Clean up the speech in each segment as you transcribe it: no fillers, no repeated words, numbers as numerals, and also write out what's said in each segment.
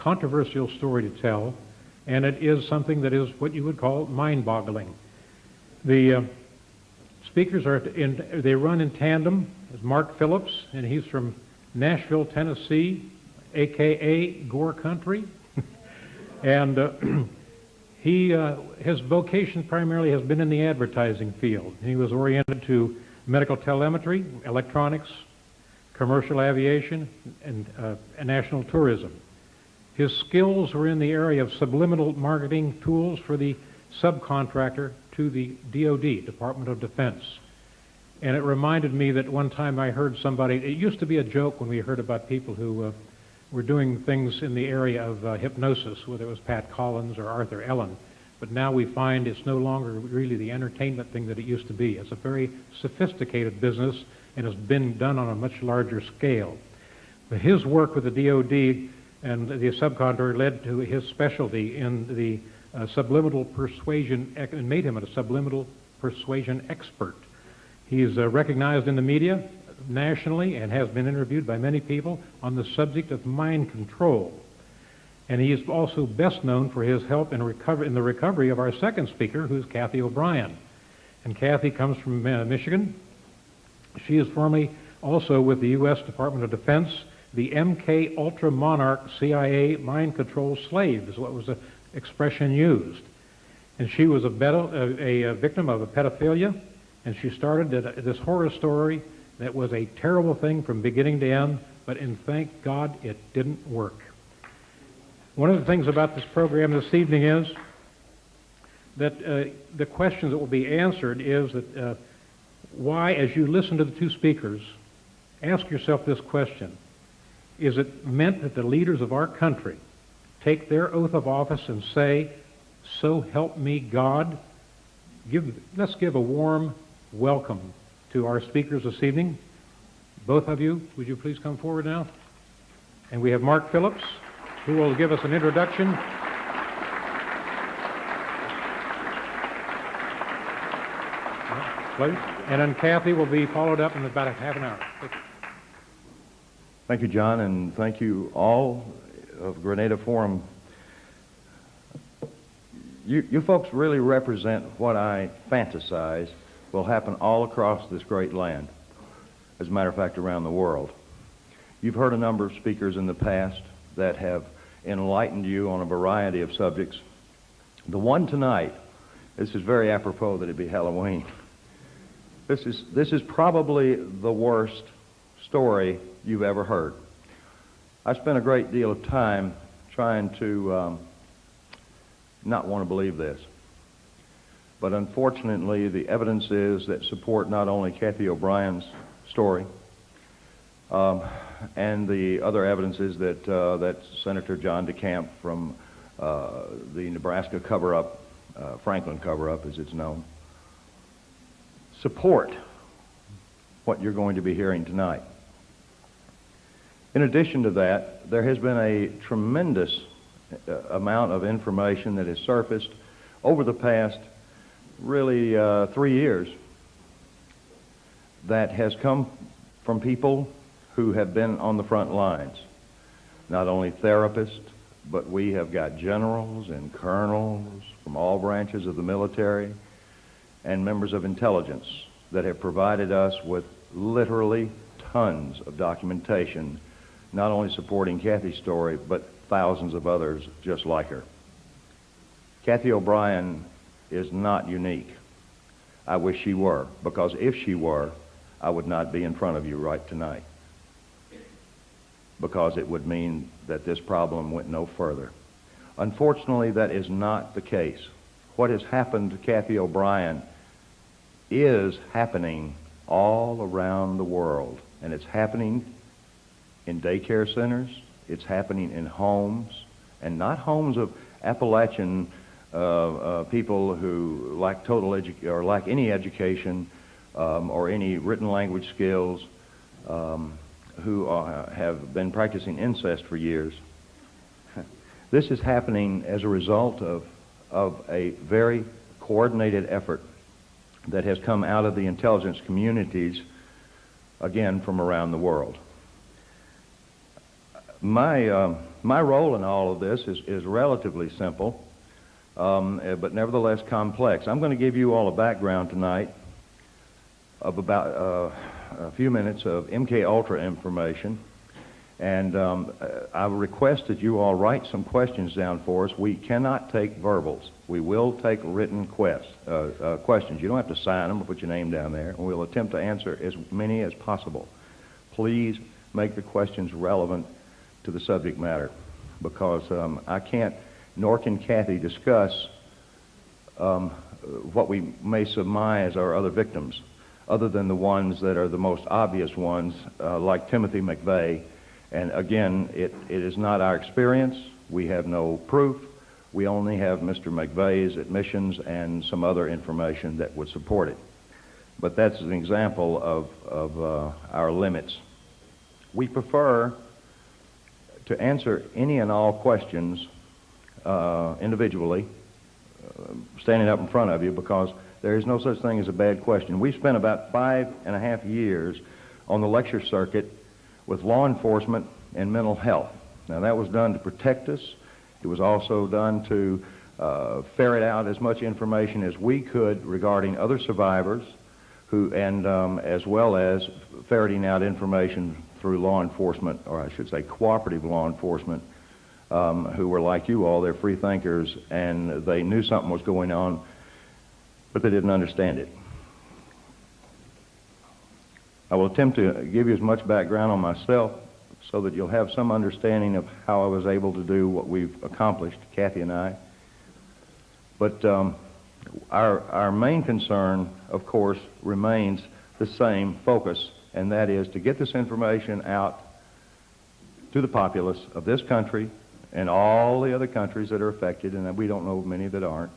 controversial story to tell, and it is something that is what you would call mind-boggling. The speakers they run in tandem. There's Mark Phillips, and he's from Nashville, Tennessee, aka Gore Country, and his vocation primarily has been in the advertising field. He was oriented to medical telemetry, electronics, commercial aviation, and national tourism. His skills were in the area of subliminal marketing tools for the subcontractor to the DOD, Department of Defense. And it reminded me that one time I heard somebody, it used to be a joke when we heard about people who were doing things in the area of hypnosis, whether it was Pat Collins or Arthur Ellen. But now we find it's no longer really the entertainment thing that it used to be. It's a very sophisticated business and has been done on a much larger scale. But his work with the DOD and the subcontractor led to his specialty in the subliminal persuasion, and made him a subliminal persuasion expert. He's recognized in the media nationally and has been interviewed by many people on the subject of mind control. And he is also best known for his help in the recovery of our second speaker, who's Kathy O'Brien. And Kathy comes from Michigan. She is formerly also with the U.S. Department of Defense. The MK Ultra Monarch CIA mind control slave is what was the expression used. And she was a victim of a pedophilia, and she started this horror story that was a terrible thing from beginning to end, but thank God it didn't work. One of the things about this program this evening is that the question that will be answered is that why, as you listen to the two speakers, ask yourself this question: is it meant that the leaders of our country take their oath of office and say, "So help me God"? Let's give a warm welcome to our speakers this evening. Both of you, would you please come forward now? And we have Mark Phillips, who will give us an introduction. Please. And then Kathy will be followed up in about a half an hour. Thank you, John, and thank you all of Grenada Forum. You folks really represent what I fantasize will happen all across this great land, as a matter of fact, around the world. You've heard a number of speakers in the past that have enlightened you on a variety of subjects. The one tonight, this is very apropos that it be Halloween. This is probably the worst story you've ever heard. I spent a great deal of time trying to not want to believe this. But unfortunately, the evidence is that support not only Kathy O'Brien's story, and the other evidence is that Senator John DeCamp from the Nebraska cover-up, Franklin cover-up as it's known, support what you're going to be hearing tonight. In addition to that, there has been a tremendous amount of information that has surfaced over the past really 3 years that has come from people who have been on the front lines. Not only therapists, but we have got generals and colonels from all branches of the military and members of intelligence that have provided us with literally tons of documentation, not only supporting Kathy's story, but thousands of others just like her. Kathy O'Brien is not unique. I wish she were, because if she were, I would not be in front of you right tonight, because it would mean that this problem went no further. Unfortunately, that is not the case. What has happened to Kathy O'Brien is happening all around the world, and it's happening in daycare centers, it's happening in homes, and not homes of Appalachian people who lack or lack any education or any written language skills, who have been practicing incest for years. This is happening as a result of a very coordinated effort that has come out of the intelligence communities, again, from around the world. My My role in all of this is relatively simple, but nevertheless complex. I'm going to give you all a background tonight of about a few minutes of MK Ultra information, and I request that you all write some questions down for us. We cannot take verbals. We will take written questions. You don't have to sign them or put your name down there, and we'll attempt to answer as many as possible. Please make the questions relevant to the subject matter, because I can't, nor can Kathy, discuss what we may surmise are other victims, other than the ones that are the most obvious ones, like Timothy McVeigh. And again, it is not our experience. We have no proof. We only have Mr. McVeigh's admissions and some other information that would support it. But that's an example of our limits. We prefer to answer any and all questions individually, standing up in front of you, because there is no such thing as a bad question. We spent about 5.5 years on the lecture circuit with law enforcement and mental health. Now, that was done to protect us. It was also done to ferret out as much information as we could regarding other survivors, as well as ferreting out information through law enforcement, or I should say cooperative law enforcement, who were like you all, they're free thinkers, and they knew something was going on, but they didn't understand it. I will attempt to give you as much background on myself so that you'll have some understanding of how I was able to do what we've accomplished, Kathy and I. But our main concern, of course, remains the same focus, and that is to get this information out to the populace of this country and all the other countries that are affected, and we don't know many that aren't,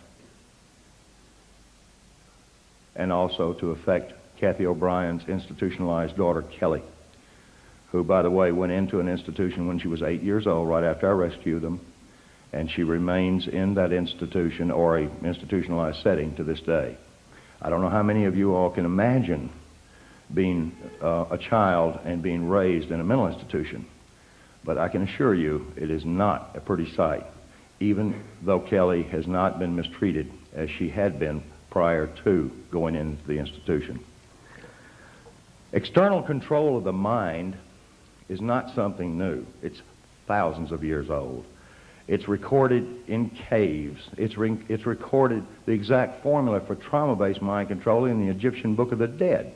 and also to affect Kathy O'Brien's institutionalized daughter, Kelly, who, by the way, went into an institution when she was 8 years old, right after I rescued them, and she remains in that institution or a institutionalized setting to this day. I don't know how many of you all can imagine being a child and being raised in a mental institution, but I can assure you it is not a pretty sight, even though Kelly has not been mistreated as she had been prior to going into the institution. External control of the mind is not something new. It's thousands of years old. It's recorded in caves. It's recorded the exact formula for trauma-based mind control in the Egyptian Book of the Dead.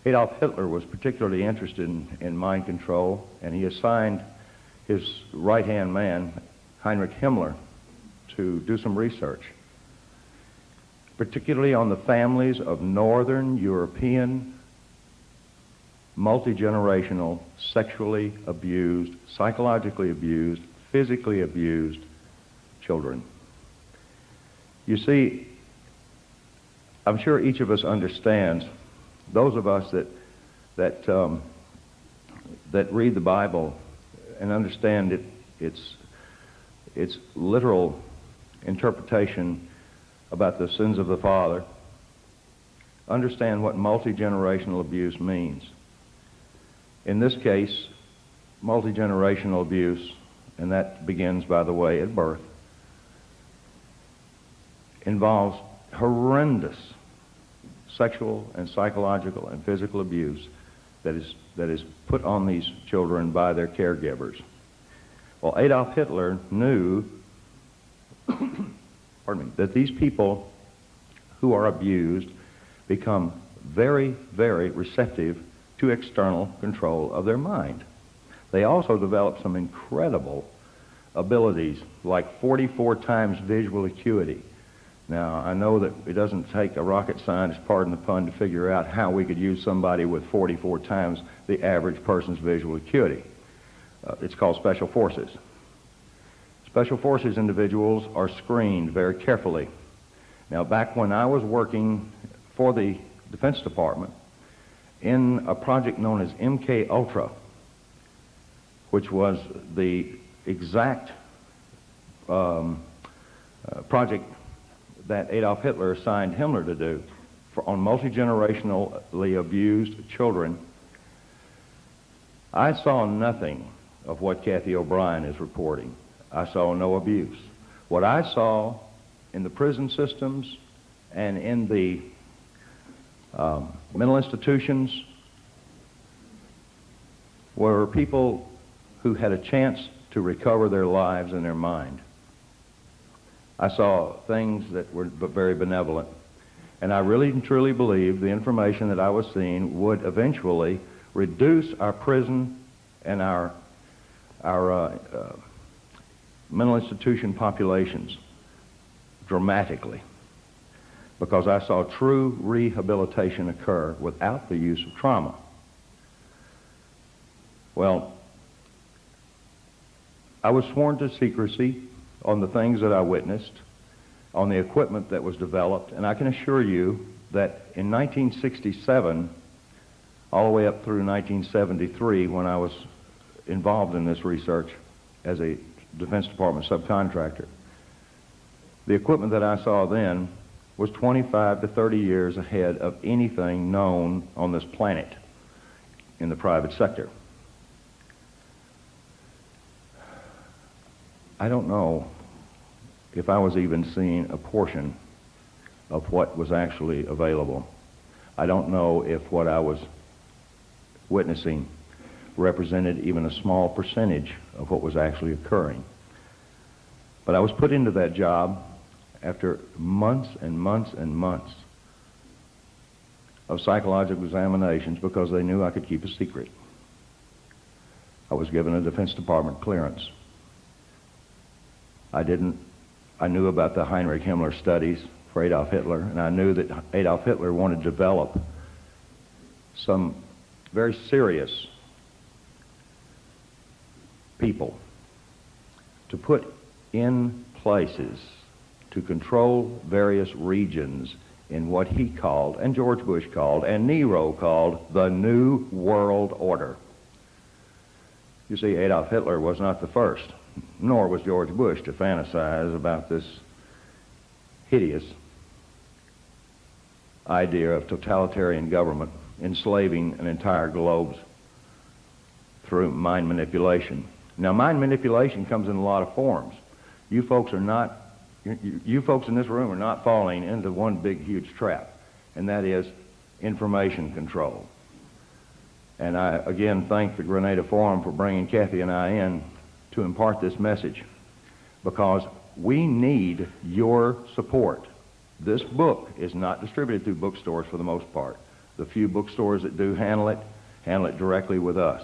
Adolf Hitler was particularly interested in mind control, and he assigned his right-hand man, Heinrich Himmler, to do some research, particularly on the families of Northern European, multi-generational, sexually abused, psychologically abused, physically abused children. You see, I'm sure each of us understands, those of us that read the Bible and understand its literal interpretation about the sins of the father, understand what multi-generational abuse means. In this case, multi-generational abuse, and that begins, by the way, at birth, involves horrendous sexual and psychological and physical abuse that is put on these children by their caregivers. Well, Adolf Hitler knew that these people who are abused become very, very receptive to external control of their mind. They also develop some incredible abilities, like 44 times visual acuity. Now, I know that it doesn't take a rocket scientist, pardon the pun, to figure out how we could use somebody with 44 times the average person's visual acuity. It's called special forces. Special forces individuals are screened very carefully. Now, back when I was working for the Defense Department in a project known as MK Ultra, which was the exact project that Adolf Hitler assigned Himmler to do on multi-generationally abused children, I saw nothing of what Kathy O'Brien is reporting. I saw no abuse. What I saw in the prison systems and in the mental institutions were people who had a chance to recover their lives and their mind. I saw things that were very benevolent, and I really and truly believe the information that I was seeing would eventually reduce our prison and our mental institution populations dramatically, because I saw true rehabilitation occur without the use of trauma. Well, I was sworn to secrecy on the things that I witnessed, on the equipment that was developed, and I can assure you that in 1967, all the way up through 1973, when I was involved in this research as a Defense Department subcontractor, the equipment that I saw then was 25 to 30 years ahead of anything known on this planet in the private sector. I don't know if I was even seeing a portion of what was actually available. I don't know if what I was witnessing represented even a small percentage of what was actually occurring. But I was put into that job after months and months and months of psychological examinations because they knew I could keep a secret. I was given a Defense Department clearance. I knew about the Heinrich Himmler studies for Adolf Hitler, and I knew that Adolf Hitler wanted to develop some very serious people to put in places to control various regions in what he called, and George Bush called, and Nero called, the New World Order. You see, Adolf Hitler was not the first, nor was George Bush, to fantasize about this hideous idea of totalitarian government enslaving an entire globe through mind manipulation. Now, mind manipulation comes in a lot of forms. You folks in this room are not falling into one big, huge trap, and that is information control. And I, again, thank the Grenada Forum for bringing Kathy and I in to impart this message, because we need your support. This book is not distributed through bookstores for the most part. The few bookstores that do handle it directly with us.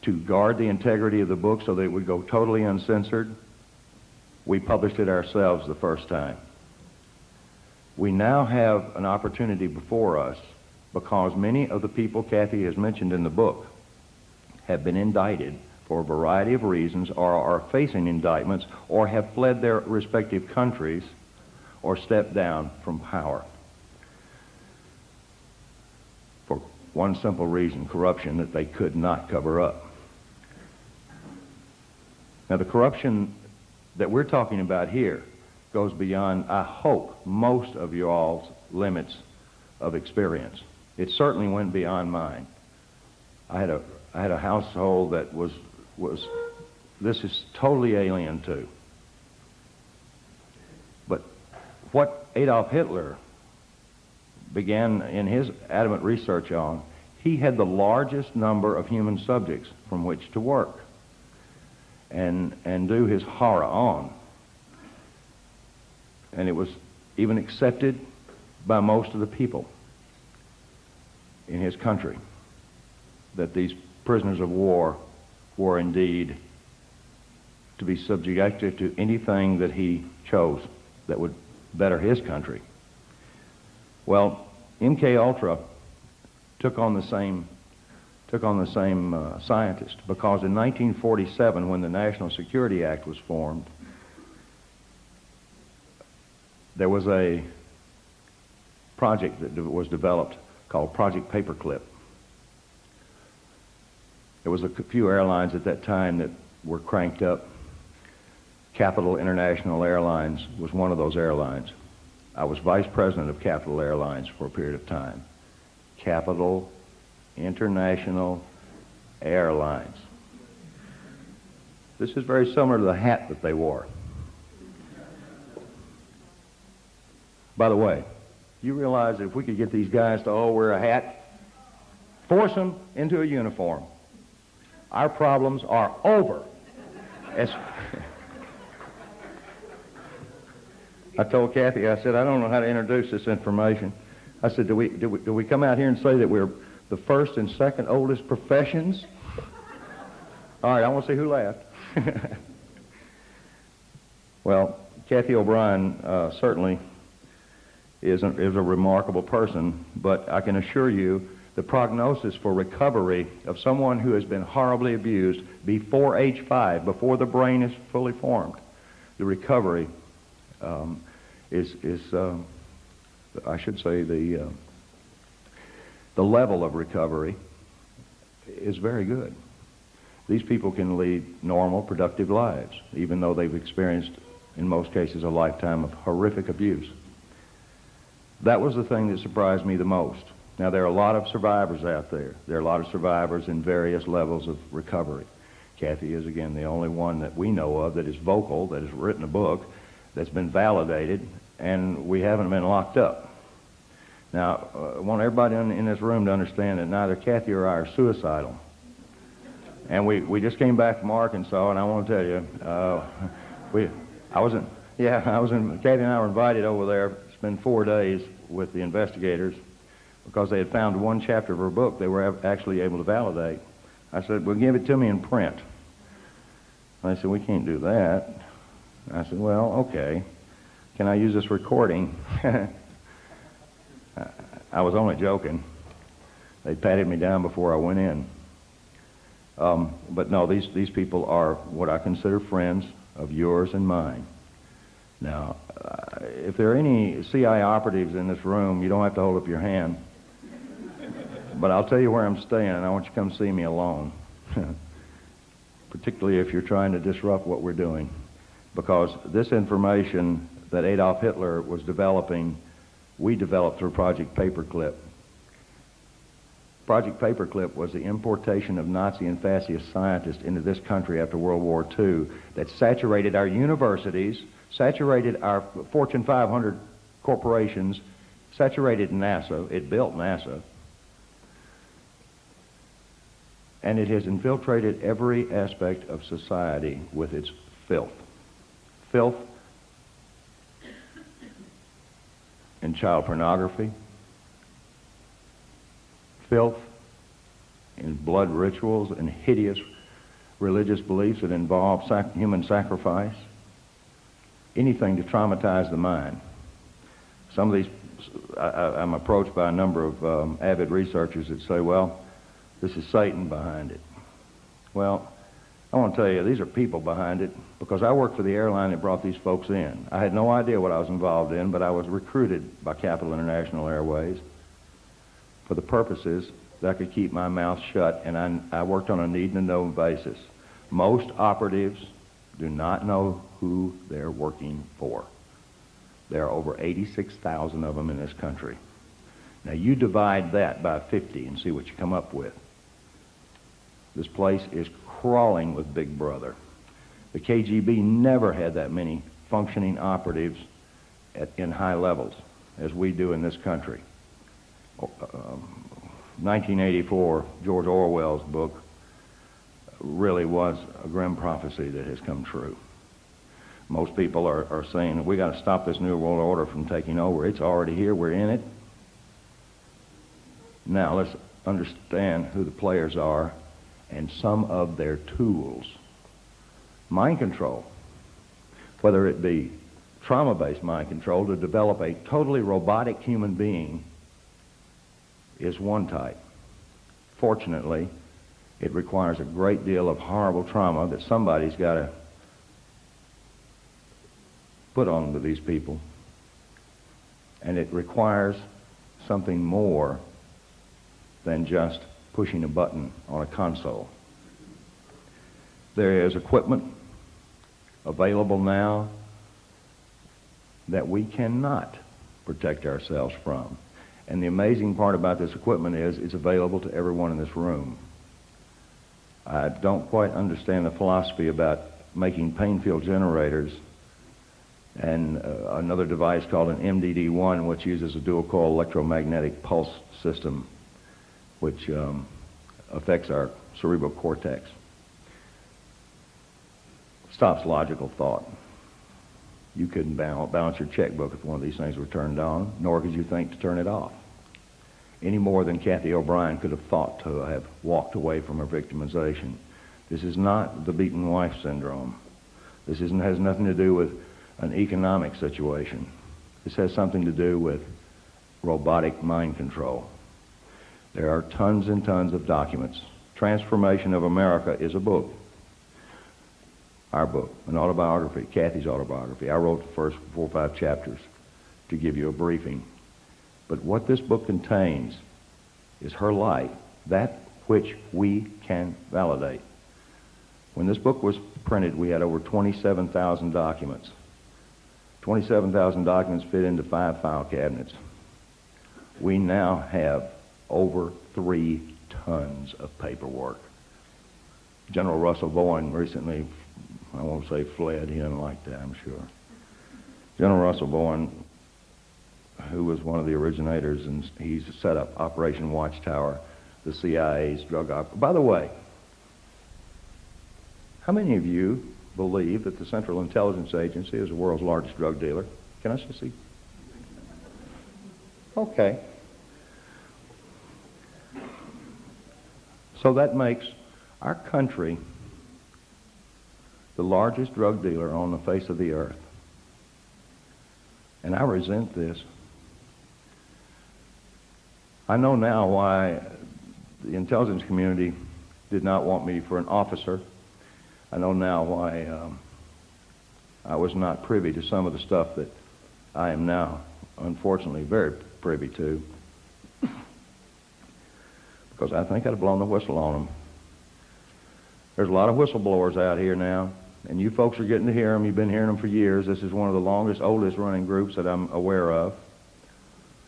To guard the integrity of the book so that it would go totally uncensored, we published it ourselves the first time. We now have an opportunity before us because many of the people Kathy has mentioned in the book have been indicted for a variety of reasons, or are facing indictments, or have fled their respective countries, or stepped down from power. For one simple reason, corruption that they could not cover up. Now, the corruption that we're talking about here goes beyond, I hope, most of you all's limits of experience. It certainly went beyond mine. I had a household that this is totally alien to. But what Adolf Hitler began in his adamant research on, he had the largest number of human subjects from which to work and do his horror on. And it was even accepted by most of the people in his country that these prisoners of war were indeed to be subjected to anything that he chose that would better his country. Well, MK Ultra took on the same scientist, because in 1947, when the National Security Act was formed, there was a project that was developed called Project Paperclip. There was a few airlines at that time that were cranked up. Capital International Airlines was one of those airlines. I was vice president of Capital Airlines for a period of time. Capital International Airlines. This is very similar to the hat that they wore. By the way, you realize that if we could get these guys to all wear a hat, force them into a uniform, our problems are over. I told Kathy, I said, I don't know how to introduce this information. I said, do we come out here and say that we're the first and second oldest professions? All right, I want to see who laughed. Well, Kathy O'Brien certainly is a remarkable person, but I can assure you the prognosis for recovery of someone who has been horribly abused before age 5, before the brain is fully formed, the recovery I should say, the level of recovery is very good. These people can lead normal, productive lives, even though they've experienced, in most cases, a lifetime of horrific abuse. That was the thing that surprised me the most. Now, there are a lot of survivors out there. There are a lot of survivors in various levels of recovery. Kathy is, again, the only one that we know of that is vocal, that has written a book, that's been validated, and we haven't been locked up. Now, I want everybody in this room to understand that neither Kathy or I are suicidal. And we just came back from Arkansas, and I want to tell you, Kathy and I were invited over there to spend 4 days with the investigators because they had found one chapter of her book they were actually able to validate. I said, well, give it to me in print. And they said, we can't do that. I said, well, okay. Can I use this recording? I was only joking. They patted me down before I went in. But no, these people are what I consider friends of yours and mine. Now, if there are any CIA operatives in this room, you don't have to hold up your hand. But I'll tell you where I'm staying, and I want you to come see me alone. Particularly if you're trying to disrupt what we're doing. Because this information that Adolf Hitler was developing, we developed through Project Paperclip. Project Paperclip was the importation of Nazi and fascist scientists into this country after World War II that saturated our universities, saturated our Fortune 500 corporations, saturated NASA. It built NASA. And it has infiltrated every aspect of society with its filth. Filth in child pornography, filth in blood rituals and hideous religious beliefs that involve human sacrifice, anything to traumatize the mind. Some of these, I'm approached by a number of avid researchers that say, well, this is Satan behind it. Well, I want to tell you, these are people behind it, because I worked for the airline that brought these folks in. I had no idea what I was involved in, but I was recruited by Capital International Airways for the purposes that I could keep my mouth shut, and I worked on a need-to-know basis. Most operatives do not know who they're working for. There are over 86,000 of them in this country. Now, you divide that by 50 and see what you come up with. This place is crawling with Big Brother. The KGB never had that many functioning operatives in high levels as we do in this country. 1984, George Orwell's book, really was a grim prophecy that has come true. Most people are saying, we got to stop this New World Order from taking over. It's already here. We're in it. Now, let's understand who the players are and some of their tools. Mind control, whether it be trauma-based mind control to develop a totally robotic human being, is one type. Fortunately, it requires a great deal of horrible trauma that somebody's got to put on to these people. And it requires something more than just pushing a button on a console. There is equipment available now that we cannot protect ourselves from. And the amazing part about this equipment is it's available to everyone in this room. I don't quite understand the philosophy about making pain field generators, and another device called an MDD-1, which uses a dual-coil electromagnetic pulse system, which affects our cerebral cortex. Stops logical thought. You couldn't balance your checkbook if one of these things were turned on, nor could you think to turn it off. Any more than Kathy O'Brien could have thought to have walked away from her victimization. This is not the beaten wife syndrome. This has nothing to do with an economic situation. This has something to do with robotic mind control. There are tons and tons of documents. Transformation of America is a book. Our book, an autobiography, Kathy's autobiography. I wrote the first 4 or 5 chapters to give you a briefing. But what this book contains is her life, that which we can validate. When this book was printed, we had over 27,000 documents. 27,000 documents fit into 5 file cabinets. We now have over 3 tons of paperwork. General Russell Bowen recently, I won't say fled, he didn't like that, I'm sure. General Russell Bowen, who was one of the originators, and he's set up Operation Watchtower, the CIA's drug op. By the way, how many of you believe that the Central Intelligence Agency is the world's largest drug dealer? Can I see? Okay. So that makes our country the largest drug dealer on the face of the earth. And I resent this. I know now why the intelligence community did not want me for an officer. I know now why I was not privy to some of the stuff that I am now, unfortunately, very privy to. Because I think I'd have blown the whistle on them. There's a lot of whistleblowers out here now, and you folks are getting to hear them. You've been hearing them for years. This is one of the longest, oldest running groups that I'm aware of.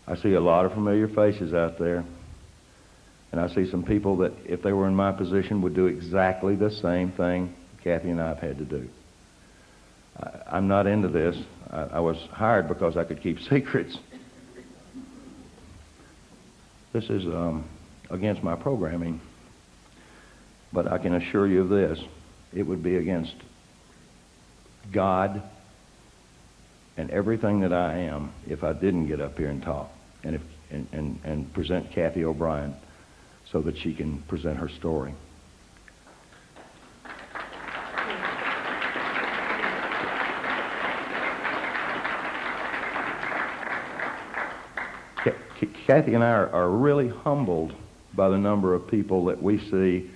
I see a lot of familiar faces out there, and I see some people that, if they were in my position, would do exactly the same thing Kathy and I have had to do. I'm not into this. I was hired because I could keep secrets. This is against my programming, but I can assure you of this. It would be against God and everything that I am if I didn't get up here and talk and present Kathy O'Brien so that she can present her story. Kathy and I are really humbled by the number of people that we see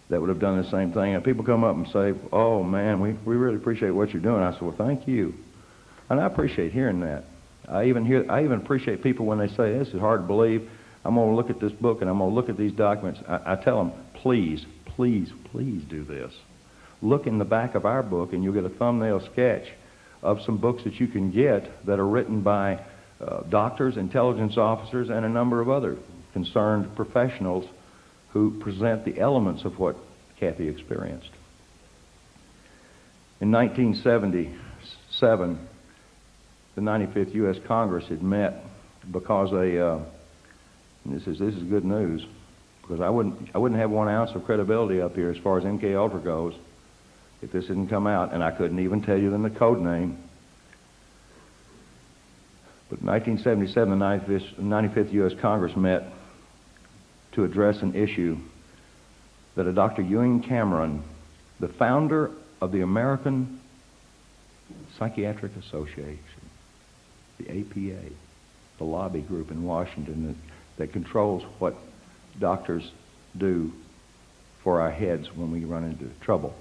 that would have done the same thing. And people come up and say, oh man, we really appreciate what you're doing. I said, well, thank you. And I appreciate hearing that. I even appreciate people when they say, this is hard to believe. I'm going to look at this book and I'm going to look at these documents. I tell them, please, please, please do this. Look in the back of our book and you'll get a thumbnail sketch of some books that you can get that are written by doctors, intelligence officers, and a number of other concerned professionals who present the elements of what Kathy experienced. In 1977, the 95th U.S. Congress had met because this is good news, because I wouldn't have 1 ounce of credibility up here as far as MK Ultra goes if this didn't come out, and I couldn't even tell you the code name. But in 1977, the 95th U.S. Congress met to address an issue that a Dr. Ewing Cameron, the founder of the American Psychiatric Association, the APA, the lobby group in Washington that controls what doctors do for our heads when we run into trouble.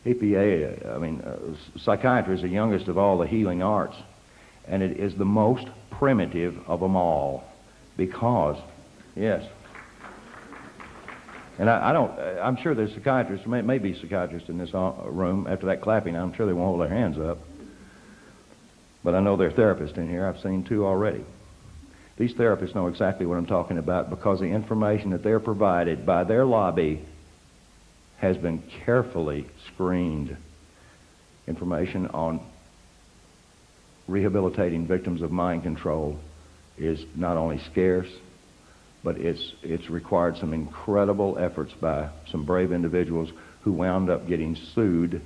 APA, psychiatry is the youngest of all the healing arts, and it is the most primitive of them all because, yes, and I'm sure there's psychiatrists, may be psychiatrists in this room. After that clapping, I'm sure they won't hold their hands up. But I know there are therapists in here. I've seen 2 already. These therapists know exactly what I'm talking about because the information that they're provided by their lobby has been carefully screened. Information on rehabilitating victims of mind control is not only scarce, but it's required some incredible efforts by some brave individuals who wound up getting sued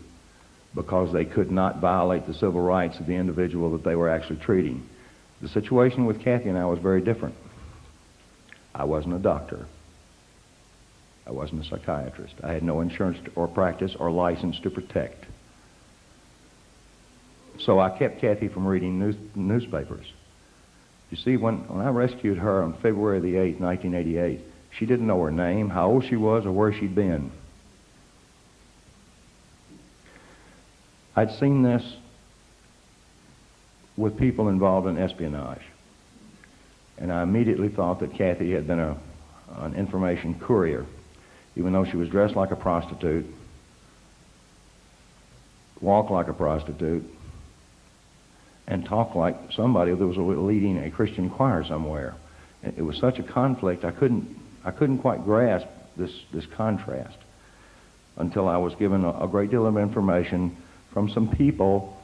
because they could not violate the civil rights of the individual that they were actually treating. The situation with Kathy and I was very different. I wasn't a doctor. I wasn't a psychiatrist. I had no insurance or practice or license to protect. So I kept Kathy from reading newspapers. You see, when I rescued her on February the 8th, 1988, she didn't know her name, how old she was, or where she'd been. I'd seen this with people involved in espionage. And I immediately thought that Kathy had been an information courier, even though she was dressed like a prostitute, walked like a prostitute, and talked like somebody that was leading a Christian choir somewhere. It was such a conflict, I couldn't quite grasp this contrast until I was given a great deal of information from some people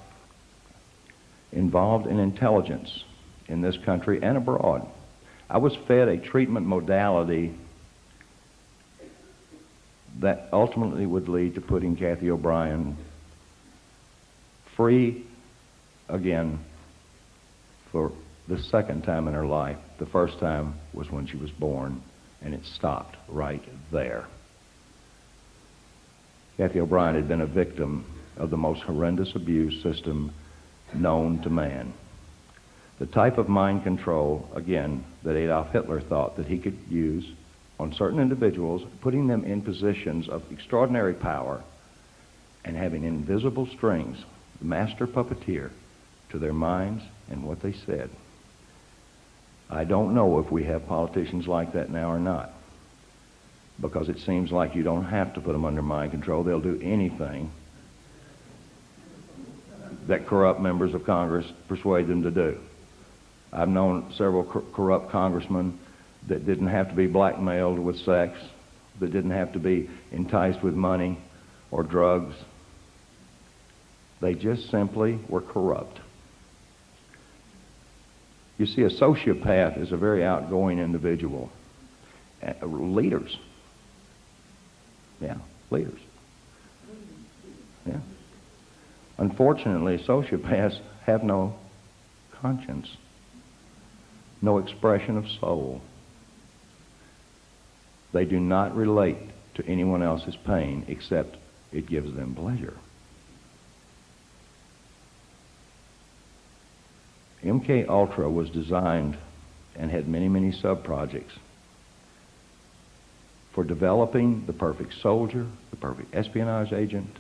involved in intelligence in this country and abroad. I was fed a treatment modality that ultimately would lead to putting Kathy O'Brien free again for the second time in her life. The first time was when she was born, and it stopped right there. Kathy O'Brien had been a victim of the most horrendous abuse system known to man. The type of mind control, again, that Adolf Hitler thought that he could use on certain individuals, putting them in positions of extraordinary power and having invisible strings, the master puppeteer, to their minds and what they said. I don't know if we have politicians like that now or not, because it seems like you don't have to put them under mind control. They'll do anything that corrupt members of Congress persuade them to do. I've known several corrupt congressmen that didn't have to be blackmailed with sex, that didn't have to be enticed with money or drugs. They just simply were corrupt. You see, a sociopath is a very outgoing individual. Leaders. Yeah, leaders. Yeah. Unfortunately, sociopaths have no conscience, no expression of soul. They do not relate to anyone else's pain except it gives them pleasure. MK Ultra was designed and had many, many sub-projects for developing the perfect soldier, the perfect espionage agent,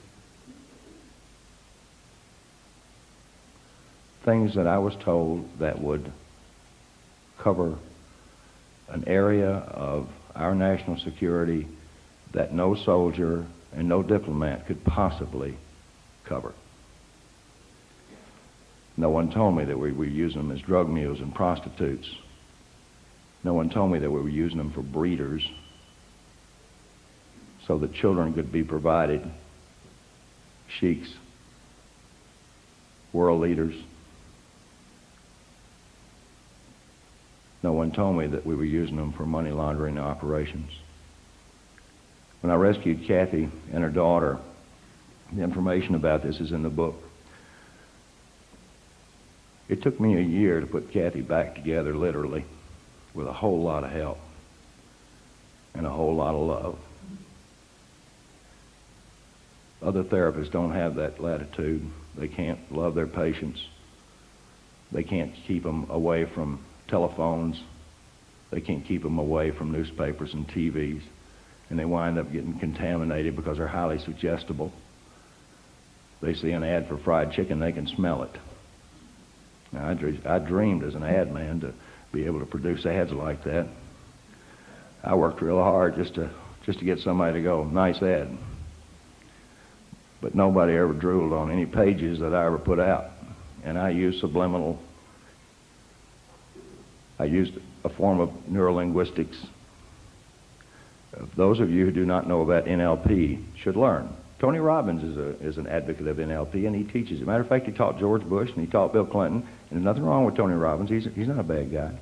things that I was told that would cover an area of our national security that no soldier and no diplomat could possibly cover. No one told me that we were using them as drug mules and prostitutes. No one told me that we were using them for breeders so that children could be provided sheiks, world leaders. No one told me that we were using them for money laundering operations. When I rescued Kathy and her daughter, the information about this is in the book. It took me a year to put Kathy back together, literally, with a whole lot of help and a whole lot of love. Other therapists don't have that latitude. They can't love their patients. They can't keep them away from telephones. They can't keep them away from newspapers and TVs. And they wind up getting contaminated because they're highly suggestible. They see an ad for fried chicken, they can smell it. Now, I dreamed as an ad man to be able to produce ads like that. I worked real hard just to get somebody to go, nice ad. But nobody ever drooled on any pages that I ever put out. And I used subliminal. I used a form of neurolinguistics those of you who do not know about NLP should learn. Tony Robbins is an advocate of NLP, and he teaches it. Matter of fact, he taught George Bush and he taught Bill Clinton, and there's nothing wrong with Tony Robbins. He's not a bad guy.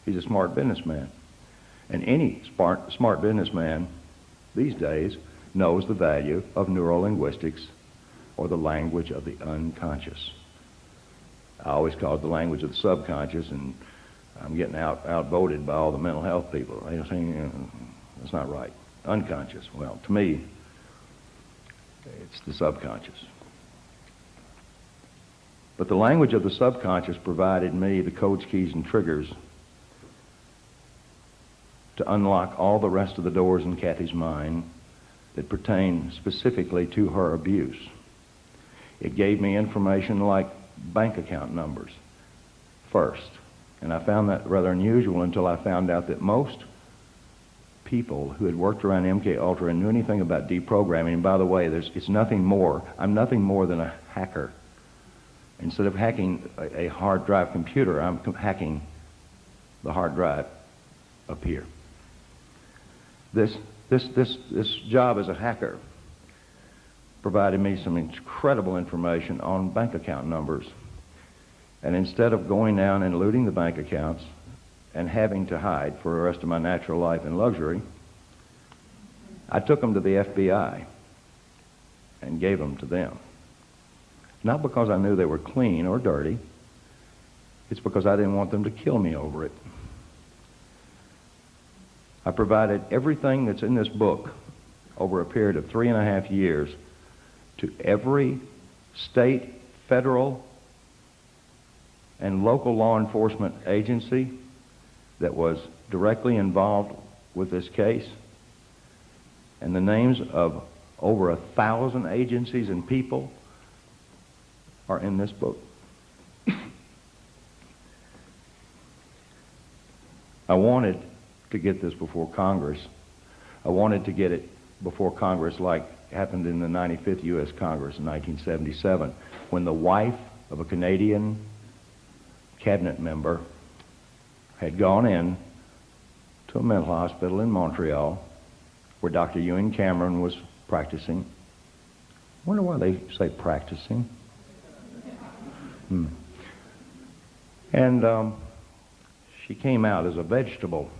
He's a smart businessman. And any smart businessman these days knows the value of neurolinguistics, or the language of the unconscious. I always call it the language of the subconscious, and I'm getting outvoted by all the mental health people. They're saying, that's not right. Unconscious. Well, to me, it's the subconscious. But the language of the subconscious provided me the codes, keys, and triggers to unlock all the rest of the doors in Kathy's mind that pertain specifically to her abuse. It gave me information like bank account numbers first. And I found that rather unusual until I found out that most people who had worked around MK Ultra and knew anything about deprogramming, and by the way, it's nothing more, I'm nothing more than a hacker. Instead of hacking a hard drive computer, I'm hacking the hard drive up here. This job as a hacker provided me some incredible information on bank account numbers. And instead of going down and looting the bank accounts and having to hide for the rest of my natural life in luxury, I took them to the FBI and gave them to them. Not because I knew they were clean or dirty. It's because I didn't want them to kill me over it. I provided everything that's in this book over a period of 3.5 years to every state, federal, and local law enforcement agency that was directly involved with this case. And the names of over 1,000 agencies and people are in this book. I wanted to get this before Congress. I wanted to get it before Congress like happened in the 95th U.S. Congress in 1977, when the wife of a Canadian cabinet member had gone in to a mental hospital in Montreal where Dr. Ewan Cameron was practicing. I wonder why they say practicing. And she came out as a vegetable.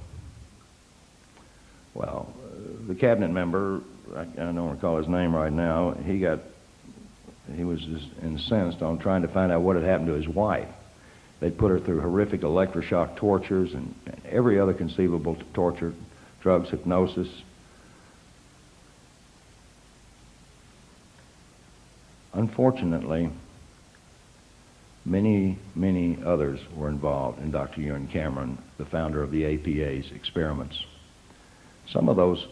Well, the cabinet member, I don't recall his name right now, he was just incensed on trying to find out what had happened to his wife. They'd put her through horrific electroshock tortures and every other conceivable torture, drugs, hypnosis. Unfortunately, many, many others were involved in Dr. Ewan Cameron, the founder of the APA's experiments. Some of those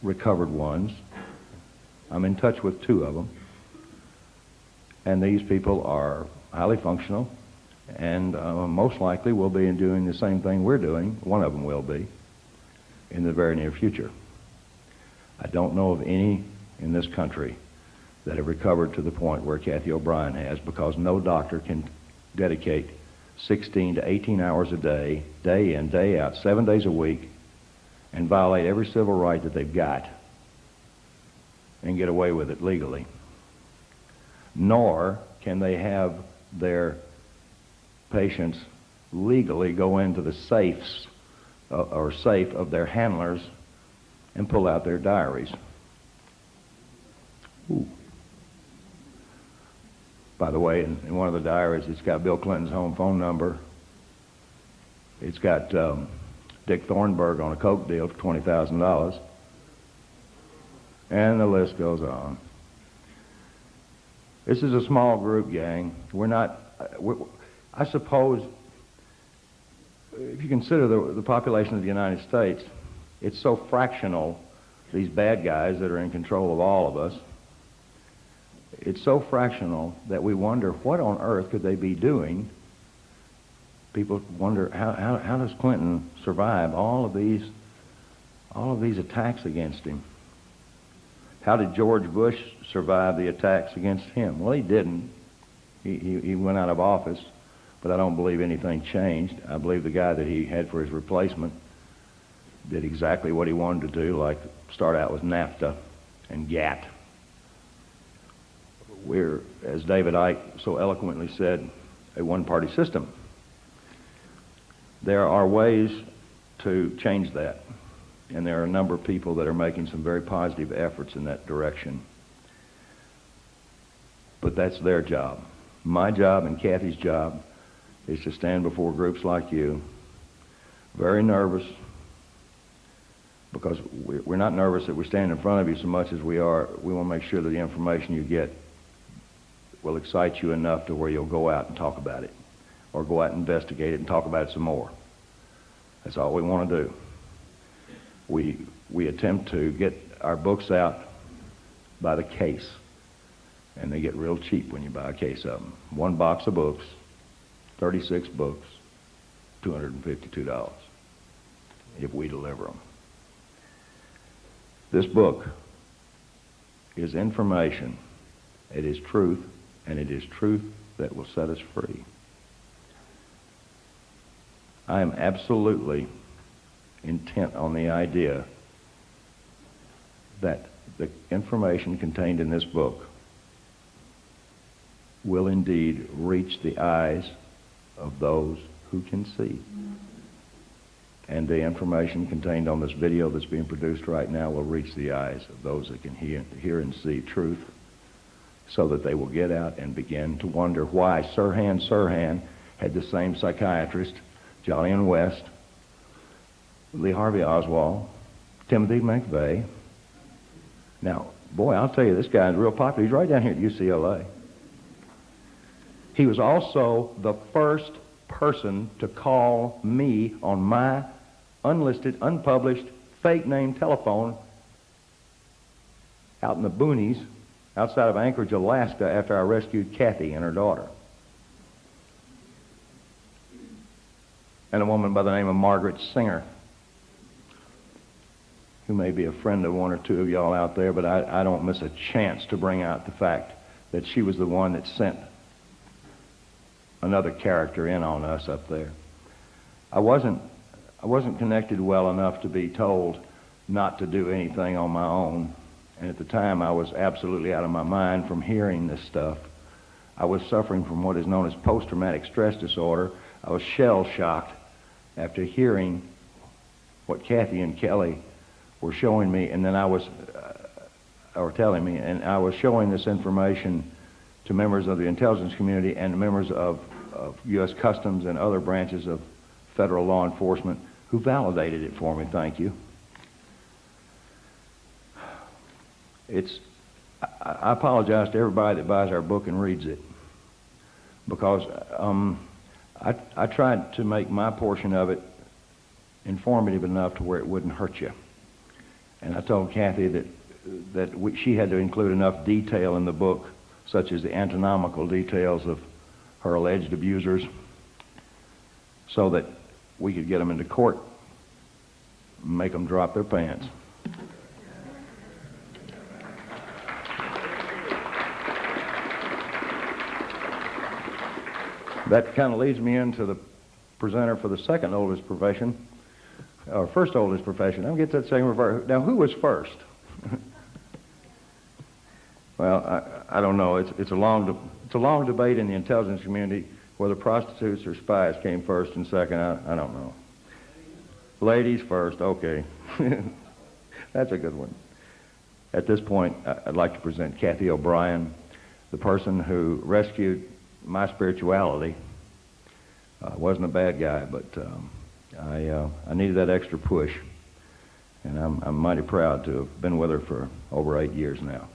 recovered ones, I'm in touch with 2 of them, and these people are highly functional and most likely will be doing the same thing we're doing. One of them will be in the very near future. I don't know of any in this country that have recovered to the point where Kathy O'Brien has, because no doctor can dedicate 16 to 18 hours a day, day in, day out, 7 days a week, and violate every civil right that they've got and get away with it legally. Nor can they have their patients legally go into the safes or safe of their handlers and pull out their diaries. Ooh. By the way, in one of the diaries, it's got Bill Clinton's home phone number. It's got Dick Thornburg on a coke deal for $20,000. And the list goes on. This is a small group, gang. I suppose, if you consider the population of the United States, it's so fractional, these bad guys that are in control of all of us, it's so fractional that we wonder what on earth could they be doing. People wonder how does Clinton survive all of these attacks against him? How did George Bush survive the attacks against him? Well, he didn't. He went out of office, but I don't believe anything changed. I believe the guy that he had for his replacement did exactly what he wanted to do, like start out with NAFTA and GATT. We're, as David Icke so eloquently said, a one-party system. There are ways to change that, and there are a number of people that are making some very positive efforts in that direction. But that's their job. My job and Kathy's job is to stand before groups like you, very nervous, because we're not nervous that we stand in front of you so much as we want to make sure that the information you get will excite you enough to where you'll go out and talk about it, or go out and investigate it and talk about it some more. That's all we want to do. We attempt to get our books out by the case, and they get real cheap when you buy a case of them. One box of books, 36 books, $252 if we deliver them. This book is information. It is truth, and it is truth that will set us free. I am absolutely intent on the idea that the information contained in this book will indeed reach the eyes of those who can see. And the information contained on this video that's being produced right now will reach the eyes of those that can hear and see truth, so that they will get out and begin to wonder why Sirhan had the same psychiatrist, Jolyon West, Lee Harvey Oswald, Timothy McVeigh. Now, boy, I'll tell you, this guy is real popular. He's right down here at UCLA. He was also the first person to call me on my unlisted, unpublished, fake name telephone out in the boonies outside of Anchorage, Alaska, after I rescued Kathy and her daughter. And a woman by the name of Margaret Singer, who may be a friend of one or two of y'all out there, but I don't miss a chance to bring out the fact that she was the one that sent another character in on us up there. I wasn't connected well enough to be told not to do anything on my own. And at the time, I was absolutely out of my mind from hearing this stuff. I was suffering from what is known as post-traumatic stress disorder. I was shell-shocked after hearing what Kathy and Kelly were showing me, and then or telling me, and I was showing this information to members of the intelligence community and members of U.S. Customs and other branches of federal law enforcement who validated it for me, thank you. I apologize to everybody that buys our book and reads it, because I tried to make my portion of it informative enough to where it wouldn't hurt you. And I told Kathy that she had to include enough detail in the book, such as the anatomical details of her alleged abusers, so that we could get them into court and make them drop their pants. That kind of leads me into the presenter for the second oldest profession, or first oldest profession. I'll get that second reverse. Now, who was first? Well, I don't know. It's a long debate in the intelligence community whether prostitutes or spies came first and second. I don't know. Ladies first, okay. That's a good one. At this point, I'd like to present Kathy O'Brien, the person who rescued my spirituality. I wasn't a bad guy, but I needed that extra push, and I'm mighty proud to have been with her for over 8 years now.